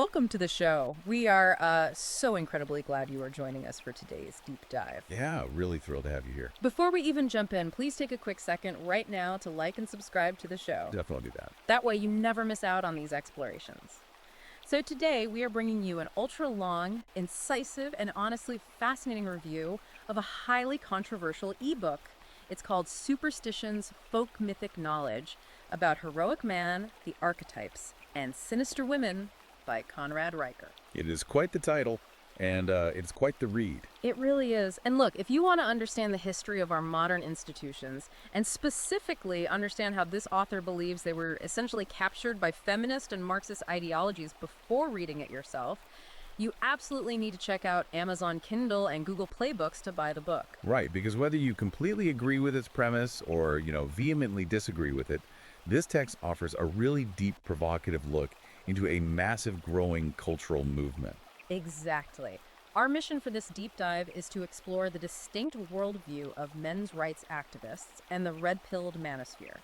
welcome to the show. We are so incredibly glad you are joining us for today's deep dive. Yeah, really thrilled to have you here. Before we even jump in, please take a quick second right now to like and subscribe to the show. Definitely do that. That way you never miss out on these explorations. So today we are bringing you an ultra-long, incisive, and honestly fascinating review of a highly controversial ebook. It's called Superstitions, Folk Mythic Knowledge, about heroic man, the archetypes, and sinister women by Conrad Riker. It is quite the title, and it's quite the read. It really is. And look, if you want to understand the history of our modern institutions, and specifically understand how this author believes they were essentially captured by feminist and Marxist ideologies before reading it yourself, you absolutely need to check out Amazon Kindle and Google Play Books to buy the book. Right, because whether you completely agree with its premise or, vehemently disagree with it, this text offers a really deep, provocative look into a massive, growing cultural movement. Exactly. Our mission for this deep dive is to explore the distinct worldview of men's rights activists and the red-pilled manosphere,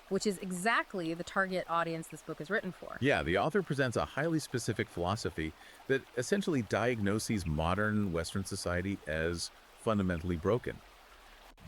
which is exactly the target audience this book is written for. Yeah, the author presents a highly specific philosophy that essentially diagnoses modern Western society as fundamentally broken.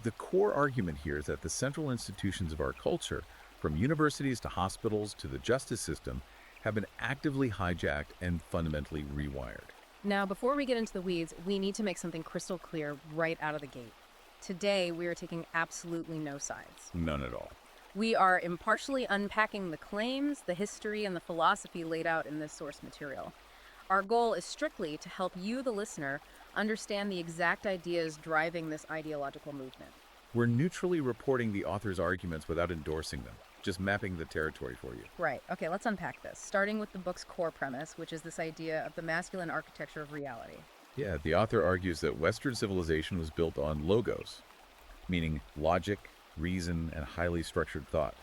The core argument here is that the central institutions of our culture, from universities to hospitals to the justice system, have been actively hijacked and fundamentally rewired. Now, before we get into the weeds, we need to make something crystal clear right out of the gate. Today, we are taking absolutely no sides. None at all. We are impartially unpacking the claims, the history, and the philosophy laid out in this source material. Our goal is strictly to help you, the listener, understand the exact ideas driving this ideological movement. We're neutrally reporting the author's arguments without endorsing them, just mapping the territory for you. Right. Okay, let's unpack this, starting with the book's core premise, which is this idea of the masculine architecture of reality. Yeah, the author argues that Western civilization was built on logos, meaning logic, reason, and highly structured thought.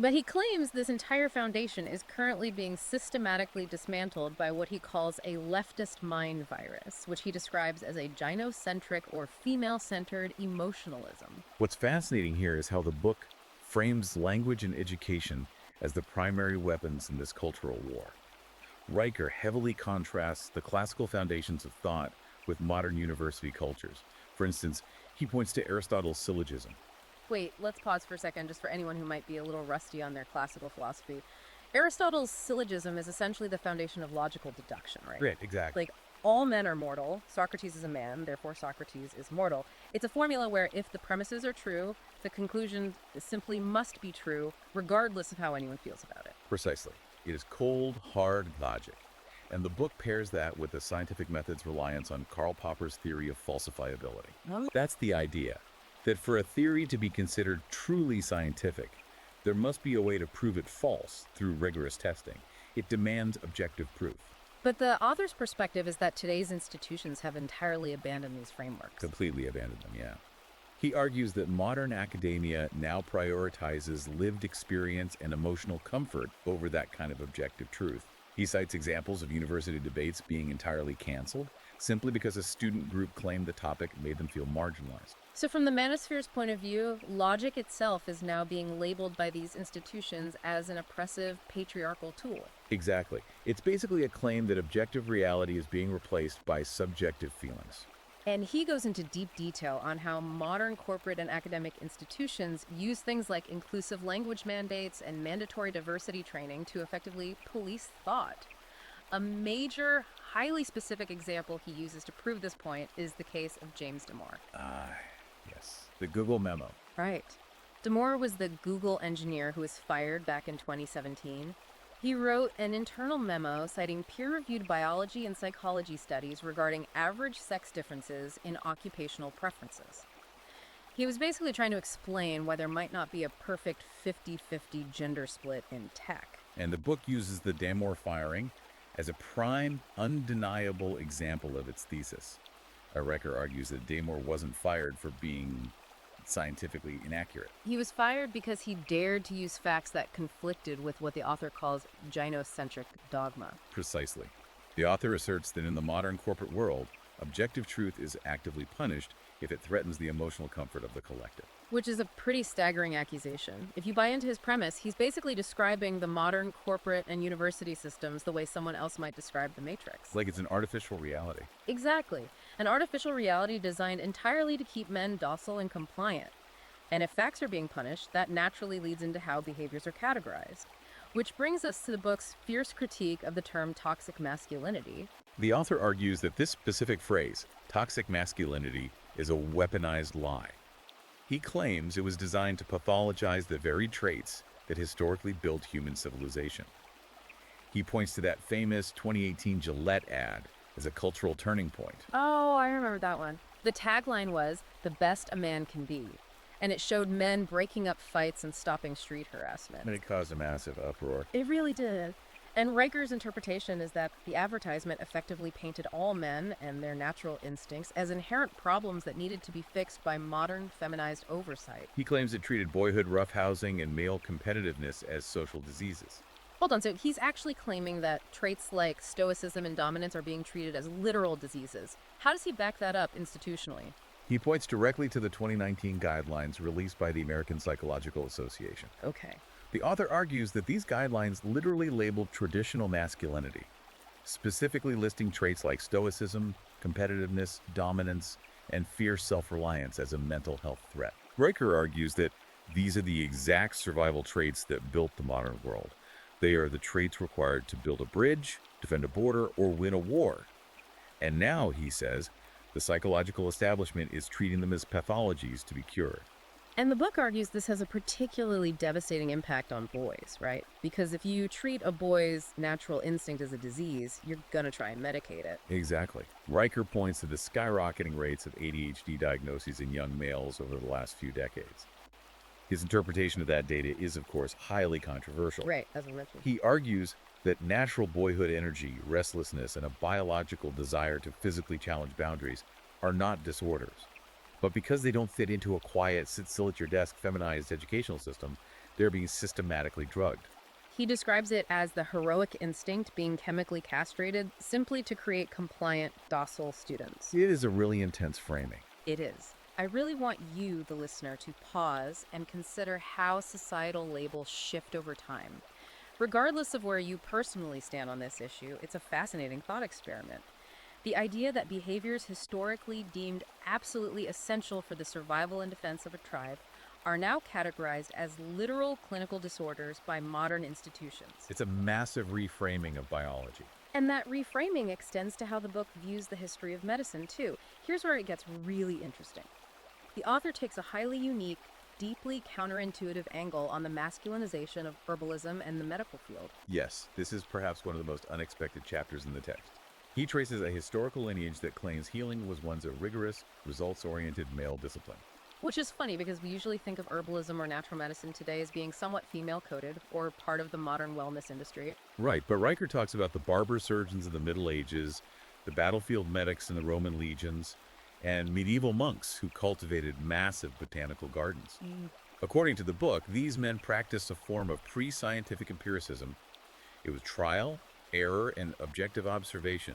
But he claims this entire foundation is currently being systematically dismantled by what he calls a leftist mind virus, which he describes as a gynocentric or female-centered emotionalism. What's fascinating here is how the book frames language and education as the primary weapons in this cultural war. Riker heavily contrasts the classical foundations of thought with modern university cultures. For instance, he points to Aristotle's syllogism. Wait, let's pause for a second, just for anyone who might be a little rusty on their classical philosophy. Aristotle's syllogism is essentially the foundation of logical deduction, right? Right, exactly. Like, all men are mortal, Socrates is a man, therefore Socrates is mortal. It's a formula where if the premises are true, the conclusion simply must be true, regardless of how anyone feels about it. Precisely. It is cold, hard logic. And the book pairs that with the scientific method's reliance on Karl Popper's theory of falsifiability. That's the idea, that for a theory to be considered truly scientific, there must be a way to prove it false through rigorous testing. It demands objective proof. But the author's perspective is that today's institutions have entirely abandoned these frameworks. Completely abandoned them, yeah. He argues that modern academia now prioritizes lived experience and emotional comfort over that kind of objective truth. He cites examples of university debates being entirely canceled simply because a student group claimed the topic made them feel marginalized. So from the manosphere's point of view, logic itself is now being labeled by these institutions as an oppressive, patriarchal tool. Exactly. It's basically a claim that objective reality is being replaced by subjective feelings. And he goes into deep detail on how modern corporate and academic institutions use things like inclusive language mandates and mandatory diversity training to effectively police thought. A major, highly specific example he uses to prove this point is the case of James Damore. Yes. The Google memo. Right. Damore was the Google engineer who was fired back in 2017. He wrote an internal memo citing peer-reviewed biology and psychology studies regarding average sex differences in occupational preferences. He was basically trying to explain why there might not be a perfect 50-50 gender split in tech. And the book uses the Damore firing as a prime, undeniable example of its thesis. Riker argues that Damore wasn't fired for being scientifically inaccurate. He was fired because he dared to use facts that conflicted with what the author calls gynocentric dogma. Precisely. The author asserts that in the modern corporate world, objective truth is actively punished if it threatens the emotional comfort of the collective. Which is a pretty staggering accusation. If you buy into his premise, he's basically describing the modern corporate and university systems the way someone else might describe the Matrix. Like it's an artificial reality. Exactly. An artificial reality designed entirely to keep men docile and compliant. And if facts are being punished, that naturally leads into how behaviors are categorized. Which brings us to the book's fierce critique of the term toxic masculinity. The author argues that this specific phrase, toxic masculinity, is a weaponized lie. He claims it was designed to pathologize the very traits that historically built human civilization. He points to that famous 2018 Gillette ad as a cultural turning point. Oh, I remember that one. The tagline was, "The best a man can be." And it showed men breaking up fights and stopping street harassment. And it caused a massive uproar. It really did. And Riker's interpretation is that the advertisement effectively painted all men and their natural instincts as inherent problems that needed to be fixed by modern feminized oversight. He claims it treated boyhood roughhousing and male competitiveness as social diseases. Hold on, so he's actually claiming that traits like stoicism and dominance are being treated as literal diseases. How does he back that up institutionally? He points directly to the 2019 guidelines released by the American Psychological Association. Okay. The author argues that these guidelines literally label traditional masculinity, specifically listing traits like stoicism, competitiveness, dominance, and fierce self-reliance as a mental health threat. Riker argues that these are the exact survival traits that built the modern world. They are the traits required to build a bridge, defend a border, or win a war. And now, he says, the psychological establishment is treating them as pathologies to be cured. And the book argues this has a particularly devastating impact on boys, right? Because if you treat a boy's natural instinct as a disease, you're gonna try and medicate it. Exactly. Riker points to the skyrocketing rates of ADHD diagnoses in young males over the last few decades. His interpretation of that data is, of course, highly controversial. Right, as I mentioned. He argues that natural boyhood energy, restlessness, and a biological desire to physically challenge boundaries are not disorders. But because they don't fit into a quiet, sit still at your desk, feminized educational system, they're being systematically drugged. He describes it as the heroic instinct being chemically castrated simply to create compliant, docile students. It is a really intense framing. It is. I really want you, the listener, to pause and consider how societal labels shift over time. Regardless of where you personally stand on this issue, it's a fascinating thought experiment. The idea that behaviors historically deemed absolutely essential for the survival and defense of a tribe are now categorized as literal clinical disorders by modern institutions. It's a massive reframing of biology. And that reframing extends to how the book views the history of medicine, too. Here's where it gets really interesting. The author takes a highly unique, deeply counterintuitive angle on the masculinization of herbalism and the medical field. Yes, this is perhaps one of the most unexpected chapters in the text. He traces a historical lineage that claims healing was once a rigorous, results-oriented male discipline. Which is funny because we usually think of herbalism or natural medicine today as being somewhat female-coded or part of the modern wellness industry. Right, but Riker talks about the barber surgeons of the Middle Ages, the battlefield medics in the Roman legions, and medieval monks who cultivated massive botanical gardens. According to the book, these men practiced a form of pre-scientific empiricism. It was trial, error, and objective observation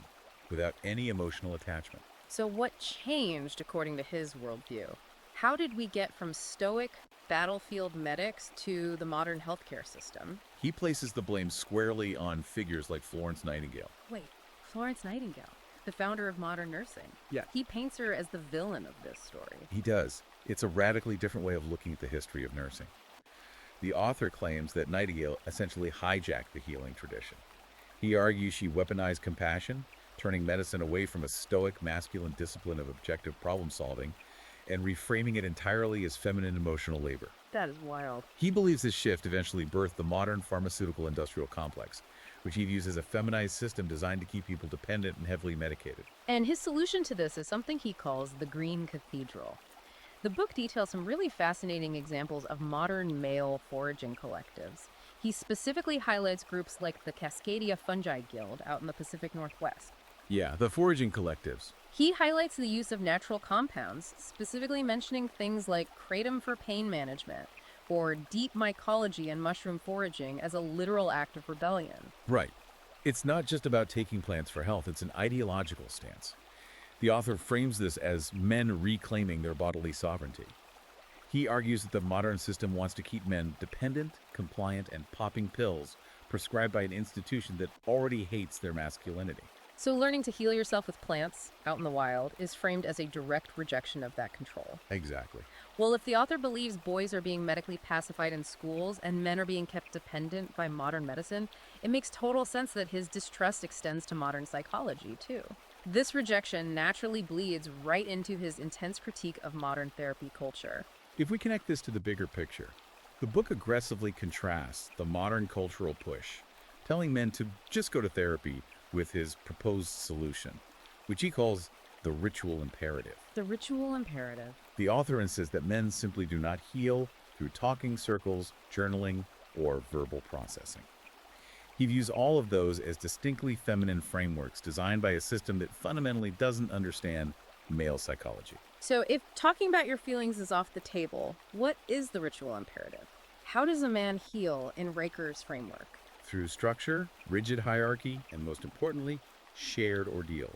without any emotional attachment. So what changed according to his worldview? How did we get from stoic battlefield medics to the modern healthcare system? He places the blame squarely on figures like Florence Nightingale. Wait, Florence Nightingale, the founder of modern nursing. Yeah. He paints her as the villain of this story. He does. It's a radically different way of looking at the history of nursing. The author claims that Nightingale essentially hijacked the healing tradition. He argues she weaponized compassion, turning medicine away from a stoic masculine discipline of objective problem solving and reframing it entirely as feminine emotional labor. That is wild. He believes this shift eventually birthed the modern pharmaceutical industrial complex, which he views as a feminized system designed to keep people dependent and heavily medicated. And his solution to this is something he calls the Green Cathedral. The book details some really fascinating examples of modern male foraging collectives. He specifically highlights groups like the Cascadia Fungi Guild out in the Pacific Northwest. Yeah, the foraging collectives. He highlights the use of natural compounds, specifically mentioning things like kratom for pain management or deep mycology and mushroom foraging as a literal act of rebellion. Right. It's not just about taking plants for health, it's an ideological stance. The author frames this as men reclaiming their bodily sovereignty. He argues that the modern system wants to keep men dependent, compliant, and popping pills prescribed by an institution that already hates their masculinity. So learning to heal yourself with plants out in the wild is framed as a direct rejection of that control. Exactly. Well, if the author believes boys are being medically pacified in schools and men are being kept dependent by modern medicine, it makes total sense that his distrust extends to modern psychology, too. This rejection naturally bleeds right into his intense critique of modern therapy culture. If we connect this to the bigger picture, the book aggressively contrasts the modern cultural push, telling men to just go to therapy, with his proposed solution, which he calls the ritual imperative. The ritual imperative. The author insists that men simply do not heal through talking circles, journaling, or verbal processing. He views all of those as distinctly feminine frameworks designed by a system that fundamentally doesn't understand male psychology. So if talking about your feelings is off the table, what is the ritual imperative? How does a man heal in Riker's framework? Through structure, rigid hierarchy, and most importantly, shared ordeal.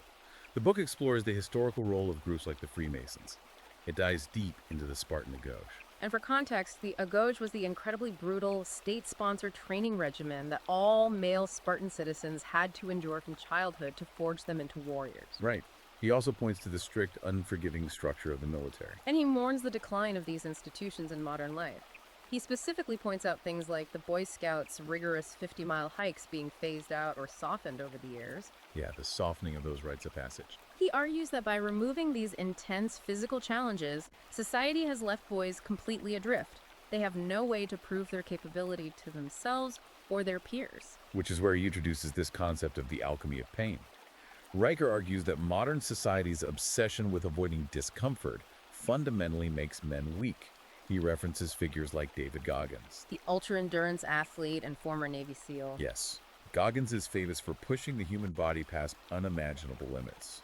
The book explores the historical role of groups like the Freemasons. It dives deep into the Spartan Agoj. And for context, the Agoj was the incredibly brutal, state-sponsored training regimen that all male Spartan citizens had to endure from childhood to forge them into warriors. Right. He also points to the strict, unforgiving structure of the military. And he mourns the decline of these institutions in modern life. He specifically points out things like the Boy Scouts' rigorous 50-mile hikes being phased out or softened over the years. Yeah, the softening of those rites of passage. He argues that by removing these intense physical challenges, society has left boys completely adrift. They have no way to prove their capability to themselves or their peers. Which is where he introduces this concept of the alchemy of pain. Riker argues that modern society's obsession with avoiding discomfort fundamentally makes men weak. He references figures like David Goggins, the ultra-endurance athlete and former Navy SEAL. Yes, Goggins is famous for pushing the human body past unimaginable limits.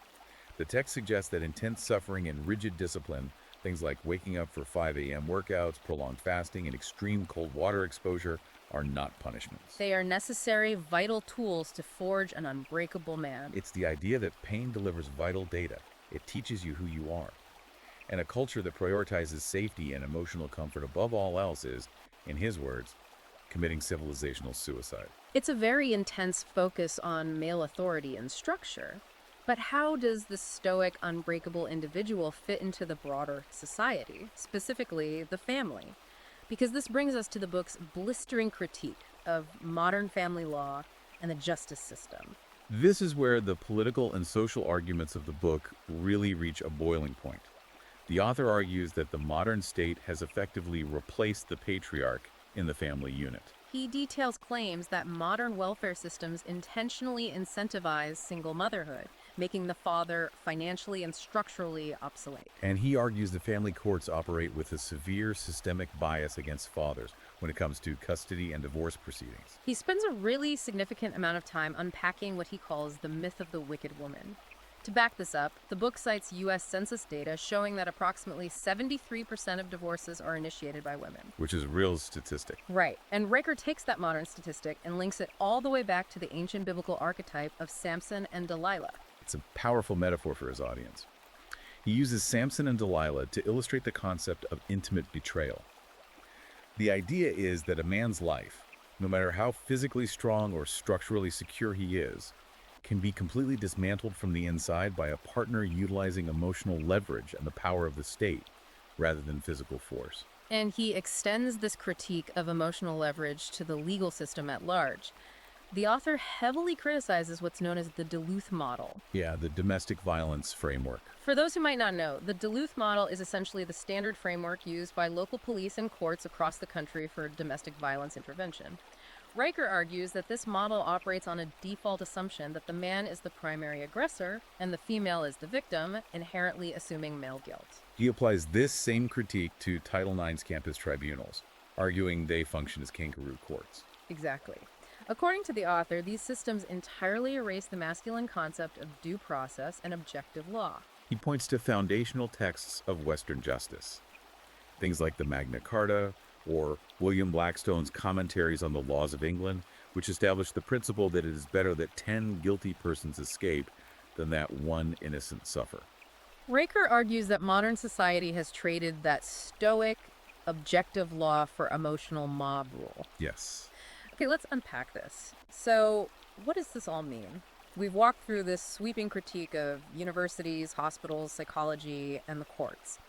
The text suggests that intense suffering and rigid discipline, things like waking up for 5 a.m. workouts, prolonged fasting, and extreme cold water exposure, are not punishments. They are necessary, vital tools to forge an unbreakable man. It's the idea that pain delivers vital data. It teaches you who you are. And a culture that prioritizes safety and emotional comfort above all else is, in his words, committing civilizational suicide. It's a very intense focus on male authority and structure. But how does the stoic, unbreakable individual fit into the broader society, specifically the family? Because this brings us to the book's blistering critique of modern family law and the justice system. This is where the political and social arguments of the book really reach a boiling point. The author argues that the modern state has effectively replaced the patriarch in the family unit. He details claims that modern welfare systems intentionally incentivize single motherhood, making the father financially and structurally obsolete. And he argues the family courts operate with a severe systemic bias against fathers when it comes to custody and divorce proceedings. He spends a really significant amount of time unpacking what he calls the myth of the wicked woman. To back this up, the book cites U.S. Census data showing that approximately 73% of divorces are initiated by women. Which is a real statistic. Right. And Riker takes that modern statistic and links it all the way back to the ancient biblical archetype of Samson and Delilah. It's a powerful metaphor for his audience. He uses Samson and Delilah to illustrate the concept of intimate betrayal. The idea is that a man's life, no matter how physically strong or structurally secure he is, can be completely dismantled from the inside by a partner utilizing emotional leverage and the power of the state, rather than physical force. And he extends this critique of emotional leverage to the legal system at large. The author heavily criticizes what's known as the Duluth model. Yeah, the domestic violence framework. For those who might not know, the Duluth model is essentially the standard framework used by local police and courts across the country for domestic violence intervention. Riker argues that this model operates on a default assumption that the man is the primary aggressor and the female is the victim, inherently assuming male guilt. He applies this same critique to Title IX's campus tribunals, arguing they function as kangaroo courts. Exactly. According to the author, these systems entirely erase the masculine concept of due process and objective law. He points to foundational texts of Western justice, things like the Magna Carta, or William Blackstone's commentaries on the laws of England, which establish the principle that it is better that 10 guilty persons escape than that one innocent suffer. Raker argues that modern society has traded that stoic, objective law for emotional mob rule. Yes. Okay, let's unpack this. So, what does this all mean? We've walked through this sweeping critique of universities, hospitals, psychology, and the courts.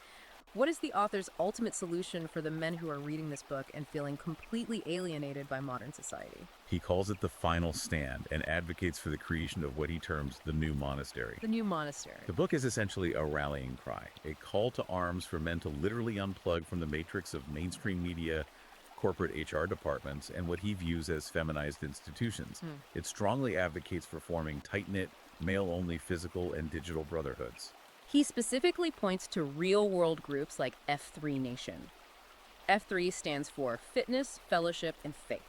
What is the author's ultimate solution for the men who are reading this book and feeling completely alienated by modern society? He calls it the final stand and advocates for the creation of what he terms the new monastery. The new monastery. The book is essentially a rallying cry, a call to arms for men to literally unplug from the matrix of mainstream media, corporate HR departments, and what he views as feminized institutions. It strongly advocates for forming tight-knit, male-only physical and digital brotherhoods. He specifically points to real-world groups like F3 Nation. F3 stands for Fitness, Fellowship, and Faith.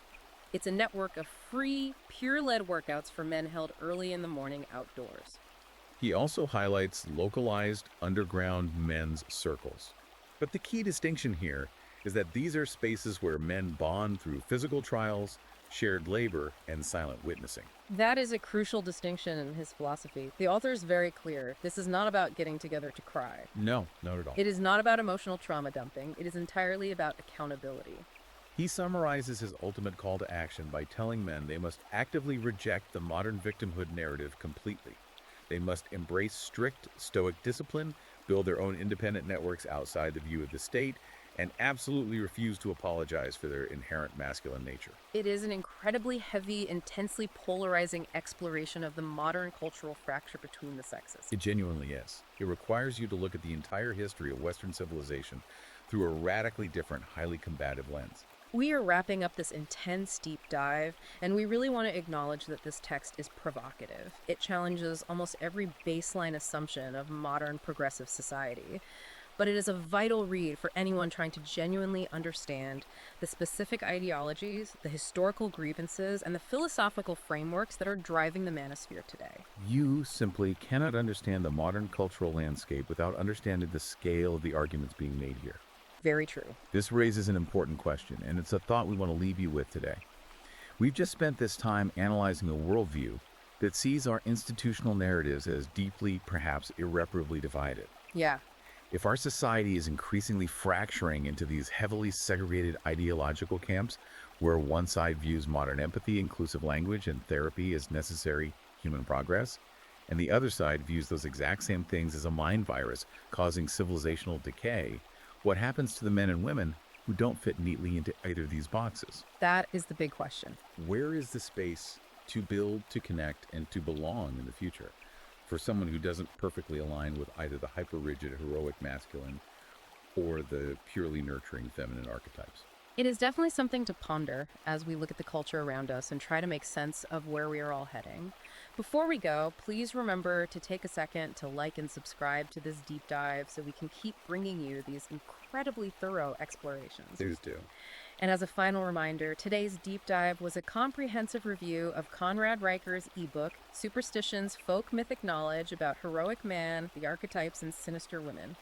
It's a network of free, peer-led workouts for men held early in the morning outdoors. He also highlights localized underground men's circles. But the key distinction here is that these are spaces where men bond through physical trials, shared labor, and silent witnessing. That is a crucial distinction in his philosophy. The author is very clear. This is not about getting together to cry. No, not at all. It is not about emotional trauma dumping. It is entirely about accountability. He summarizes his ultimate call to action by telling men they must actively reject the modern victimhood narrative completely. They must embrace strict Stoic discipline, build their own independent networks outside the view of the state, and absolutely refuse to apologize for their inherent masculine nature. It is an incredibly heavy, intensely polarizing exploration of the modern cultural fracture between the sexes. It genuinely is. It requires you to look at the entire history of Western civilization through a radically different, highly combative lens. We are wrapping up this intense deep dive, and we really want to acknowledge that this text is provocative. It challenges almost every baseline assumption of modern progressive society. But it is a vital read for anyone trying to genuinely understand the specific ideologies, the historical grievances, and the philosophical frameworks that are driving the manosphere today. You simply cannot understand the modern cultural landscape without understanding the scale of the arguments being made here. Very true. This raises an important question, and it's a thought we want to leave you with today. We've just spent this time analyzing a worldview that sees our institutional narratives as deeply, perhaps irreparably divided. Yeah. If our society is increasingly fracturing into these heavily segregated ideological camps, where one side views modern empathy, inclusive language, and therapy as necessary human progress, and the other side views those exact same things as a mind virus causing civilizational decay, what happens to the men and women who don't fit neatly into either of these boxes? That is the big question. Where is the space to build, to connect, and to belong in the future for someone who doesn't perfectly align with either the hyper-rigid heroic masculine or the purely nurturing feminine archetypes? It is definitely something to ponder as we look at the culture around us and try to make sense of where we are all heading. Before we go, please remember to take a second to like and subscribe to this deep dive so we can keep bringing you these incredibly thorough explorations. Please do. And as a final reminder, today's deep dive was a comprehensive review of Conrad Riker's ebook, Superstitions, Folk Mythic Knowledge about Heroic Man, the Archetypes, and Sinister Women.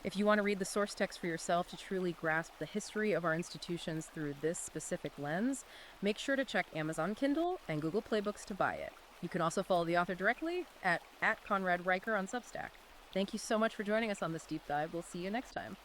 If you want to read the source text for yourself to truly grasp the history of our institutions through this specific lens, make sure to check Amazon Kindle and Google Play Books to buy it. You can also follow the author directly at Conrad Riker on Substack. Thank you so much for joining us on this deep dive. We'll see you next time.